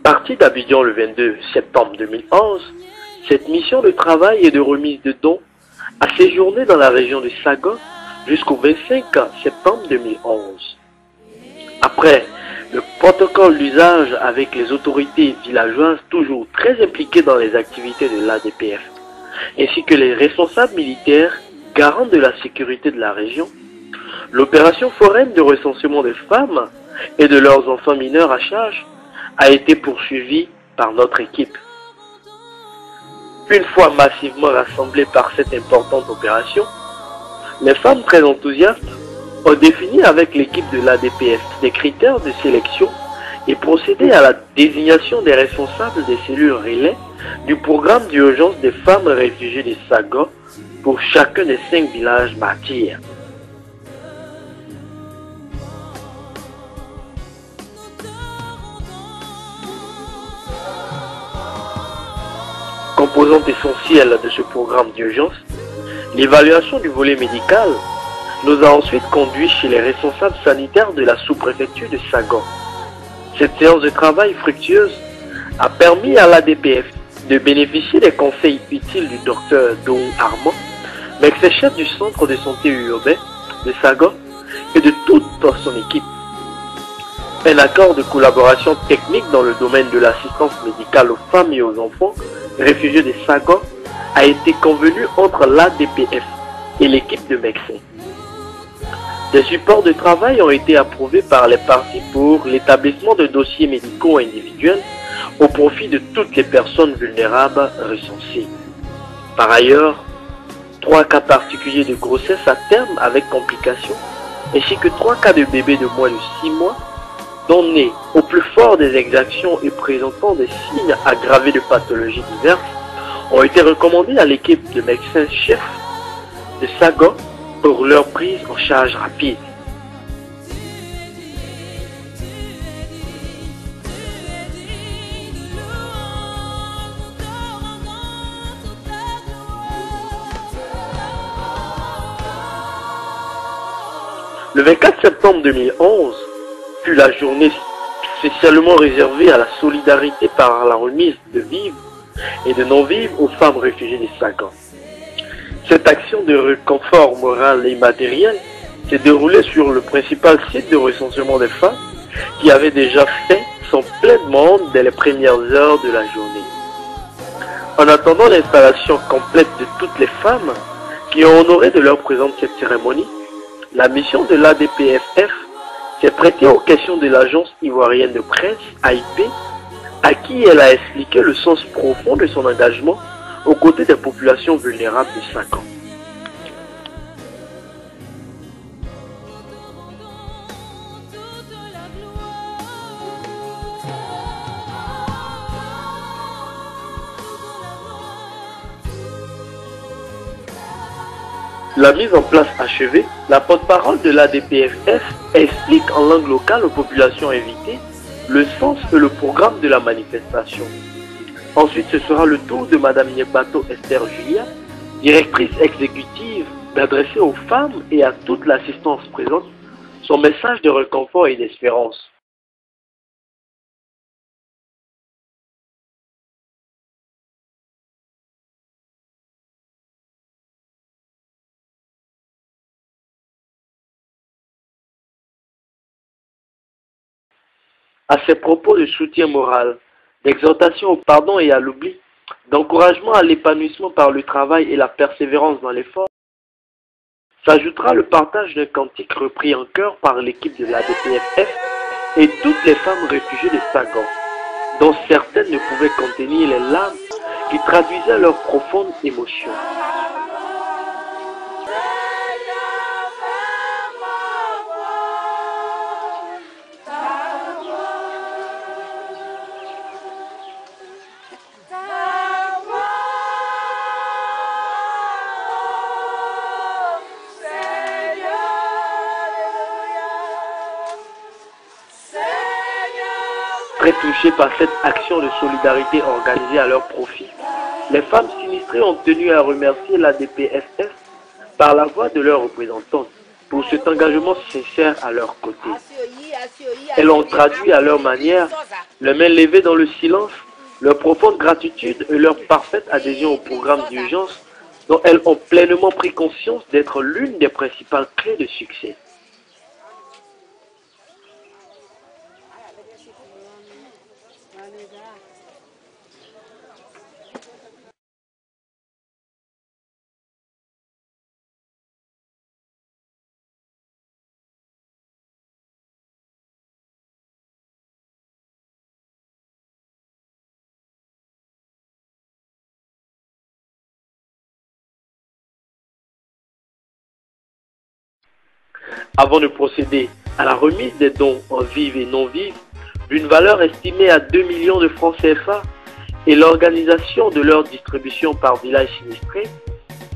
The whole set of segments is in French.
Partie d'Abidjan le 22 septembre 2011, cette mission de travail et de remise de dons a séjourné dans la région de Saga jusqu'au 25 septembre 2011. Après le protocole d'usage avec les autorités villageoises toujours très impliquées dans les activités de l'ADPF, ainsi que les responsables militaires garants de la sécurité de la région, l'opération foraine de recensement des femmes et de leurs enfants mineurs à charge a été poursuivie par notre équipe. Une fois massivement rassemblées par cette importante opération, les femmes très enthousiastes ont défini avec l'équipe de l'ADPF des critères de sélection et procédé à la désignation des responsables des cellules relais du programme d'urgence des femmes réfugiées de Saga pour chacun des 5 villages martyrs. Composante essentielle de ce programme d'urgence, l'évaluation du volet médical nous a ensuite conduits chez les responsables sanitaires de la sous-préfecture de Saga. Cette séance de travail fructueuse a permis à l'ADPF de bénéficier des conseils utiles du docteur Dou Armand, l'ex-chef du centre de santé urbain de Saga et de toute son équipe. Un accord de collaboration technique dans le domaine de l'assistance médicale aux femmes et aux enfants réfugiés de Saga a été convenu entre l'ADPF et l'équipe de médecins. Des supports de travail ont été approuvés par les parties pour l'établissement de dossiers médicaux individuels au profit de toutes les personnes vulnérables recensées. Par ailleurs, 3 cas particuliers de grossesse à terme avec complications, ainsi que 3 cas de bébés de moins de 6 mois, dont nés au plus fort des exactions et présentant des signes aggravés de pathologies diverses, ont été recommandés à l'équipe de médecins-chefs de Saga pour leur prise en charge rapide. Le 24 septembre 2011 fut la journée spécialement réservée à la solidarité par la remise de vivres et de non-vivres aux femmes réfugiées des Saga. Cette action de réconfort moral et matériel s'est déroulée sur le principal site de recensement des femmes qui avait déjà fait son plein de monde dès les premières heures de la journée. En attendant l'installation complète de toutes les femmes qui ont honoré de leur présence cette cérémonie, la mission de l'ADPFF s'est prêtée aux questions de l'agence ivoirienne de presse, AIP, à qui elle a expliqué le sens profond de son engagement aux côtés des populations vulnérables de Saga. La mise en place achevée, la porte-parole de l'ADPFF explique en langue locale aux populations invitées le sens et le programme de la manifestation. Ensuite, ce sera le tour de Mme Nyebato Esther Julia, directrice exécutive, d'adresser aux femmes et à toute l'assistance présente son message de réconfort et d'espérance. À ses propos de soutien moral, d'exhortation au pardon et à l'oubli, d'encouragement à l'épanouissement par le travail et la persévérance dans l'effort, s'ajoutera le partage d'un cantique repris en chœur par l'équipe de l'ADPFF et toutes les femmes réfugiées de Saga, dont certaines ne pouvaient contenir les larmes qui traduisaient leur profonde émotion. Très touchées par cette action de solidarité organisée à leur profit, les femmes sinistrées ont tenu à remercier l'ADPFF par la voix de leurs représentants pour cet engagement sincère à leur côté. Elles ont traduit à leur manière Les mains levées dans le silence, leur profonde gratitude et leur parfaite adhésion au programme d'urgence dont elles ont pleinement pris conscience d'être l'une des principales clés de succès. Avant de procéder à la remise des dons en vives et non vives, d'une valeur estimée à 2 millions de francs CFA et l'organisation de leur distribution par village sinistré,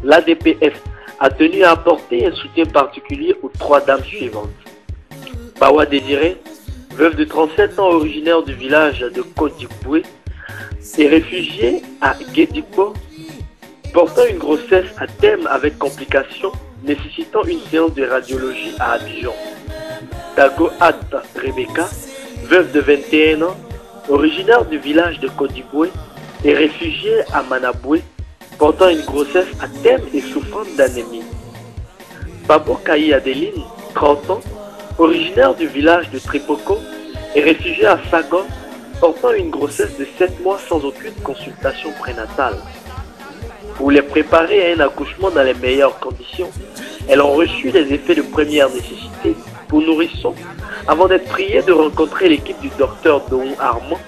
l'ADPF a tenu à apporter un soutien particulier aux 3 dames suivantes. Bawa Désiré, veuve de 37 ans originaire du village de Côte-d'Iboué et réfugiée à Guédipo, portant une grossesse à terme avec complications nécessitant une séance de radiologie à Abidjan. Dago Atta Rebecca, veuve de 21 ans, originaire du village de Côte-d'Iboué et réfugiée à Manaboué, portant une grossesse à terme et souffrant d'anémie. Babo Kayi Adeline, 30 ans, originaire du village de Tripoko et réfugiée à Sagon, portant une grossesse de 7 mois sans aucune consultation prénatale. Pour les préparer à un accouchement dans les meilleures conditions, elles ont reçu des effets de première nécessité pour nourrissons avant d'être priées de rencontrer l'équipe du docteur Dohou Armand,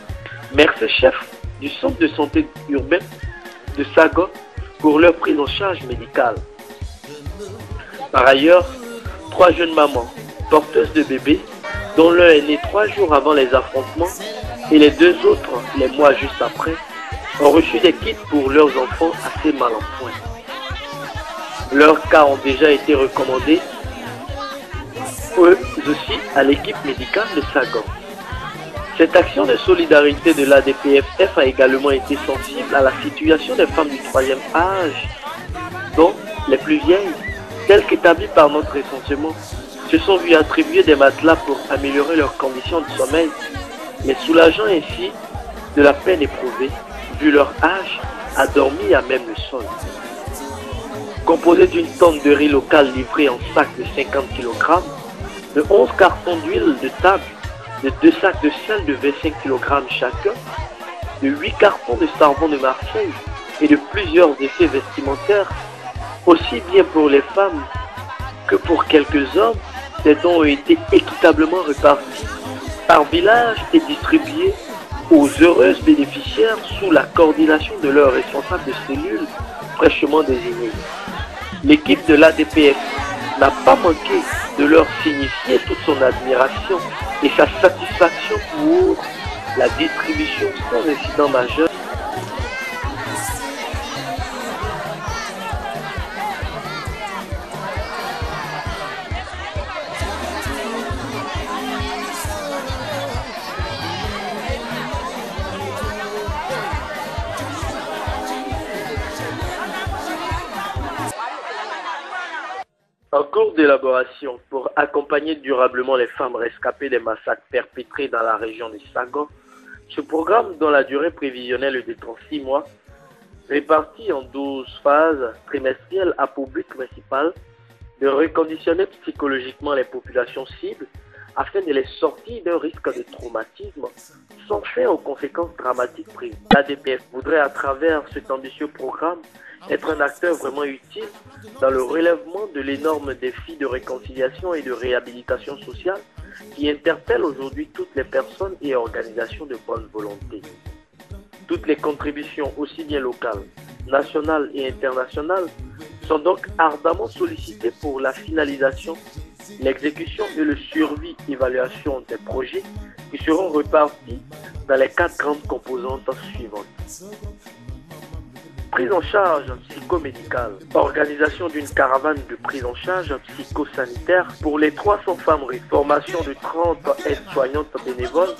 médecin-chef du centre de santé urbain de Sagon pour leur prise en charge médicale. Par ailleurs, 3 jeunes mamans porteuses de bébés, dont l'un est né 3 jours avant les affrontements et les 2 autres les mois juste après, ont reçu des kits pour leurs enfants assez mal en point. Leurs cas ont déjà été recommandés, eux aussi, à l'équipe médicale de Sagon. Cette action de solidarité de l'ADPF a également été sensible à la situation des femmes du 3e âge, dont les plus vieilles, telles qu'établies par notre recensement, se sont vues attribuer des matelas pour améliorer leurs conditions de sommeil, les soulageant ainsi de la peine éprouvée, vu leur âge, a dormi à même le sol. Composé d'une tonne de riz local livrée en sac de 50 kg, de 11 cartons d'huile de table, de 2 sacs de sel de 25 kg chacun, de 8 cartons de savon de Marseille et de plusieurs effets vestimentaires, aussi bien pour les femmes que pour quelques hommes, ces dons ont été équitablement répartis par village et distribués aux heureuses bénéficiaires sous la coordination de leurs responsables de cellules fraîchement désignés. L'équipe de l'ADPF n'a pas manqué de leur signifier toute son admiration et sa satisfaction pour la distribution sans incident majeur. En cours d'élaboration, pour accompagner durablement les femmes rescapées des massacres perpétrés dans la région de Sagon, ce programme, dont la durée prévisionnelle est de 36 mois, réparti en 12 phases trimestrielles, a pour but principal de reconditionner psychologiquement les populations cibles afin de les sortir d'un risque de traumatisme sans faire aux conséquences dramatiques prises. L'ADPF voudrait, à travers cet ambitieux programme, être un acteur vraiment utile dans le relèvement de l'énorme défi de réconciliation et de réhabilitation sociale qui interpelle aujourd'hui toutes les personnes et organisations de bonne volonté. Toutes les contributions, aussi bien locales, nationales et internationales, sont donc ardemment sollicitées pour la finalisation, l'exécution et le suivi-évaluation des projets qui seront repartis dans les 4 grandes composantes suivantes. Prise en charge psychomédicale, organisation d'une caravane de prise en charge psychosanitaire pour les 300 femmes, formation de 30 aides-soignantes bénévoles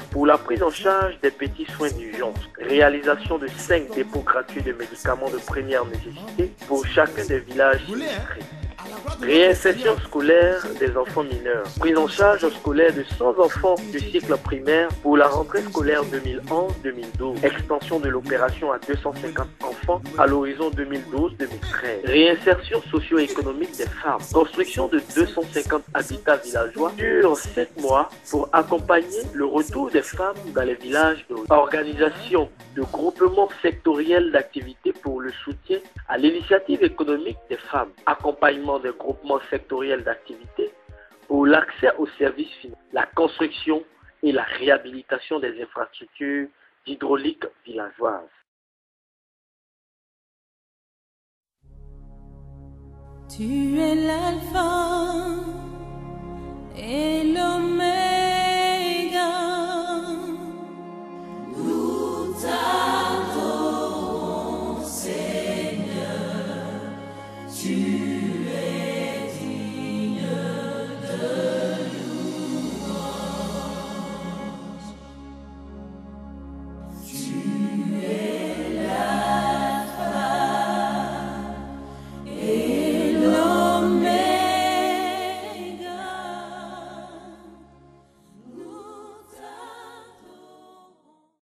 pour la prise en charge des petits soins d'urgence, réalisation de 5 dépôts gratuits de médicaments de première nécessité pour chacun des villages sinistrés. Réinsertion scolaire des enfants mineurs. Prise en charge scolaire de 100 enfants du cycle primaire pour la rentrée scolaire 2011-2012. Extension de l'opération à 250 enfants à l'horizon 2012-2013. Réinsertion socio-économique des femmes. Construction de 250 habitats villageois sur 7 mois pour accompagner le retour des femmes dans les villages d'origine. Organisation de groupements sectoriels d'activités pour le soutien à l'initiative économique des femmes. Accompagnement des groupements sectoriels d'activités pour l'accès aux services financiers. La construction et la réhabilitation des infrastructures hydrauliques villageoises. Tu es l'alpha et l'oméga.